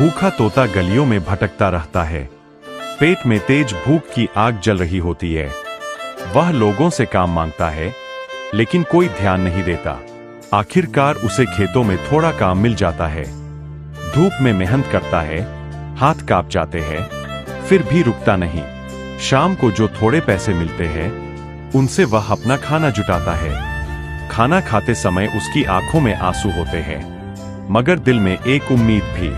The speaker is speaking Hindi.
भूखा तोता गलियों में भटकता रहता है। पेट में तेज भूख की आग जल रही होती है। वह लोगों से काम मांगता है, लेकिन कोई ध्यान नहीं देता। आखिरकार उसे खेतों में थोड़ा काम मिल जाता है। धूप में मेहनत करता है, हाथ कांप जाते हैं, फिर भी रुकता नहीं। शाम को जो थोड़े पैसे मिलते हैं, उनसे वह अपना खाना जुटाता है। खाना खाते समय उसकी आंखों में आंसू होते हैं, मगर दिल में एक उम्मीद भी।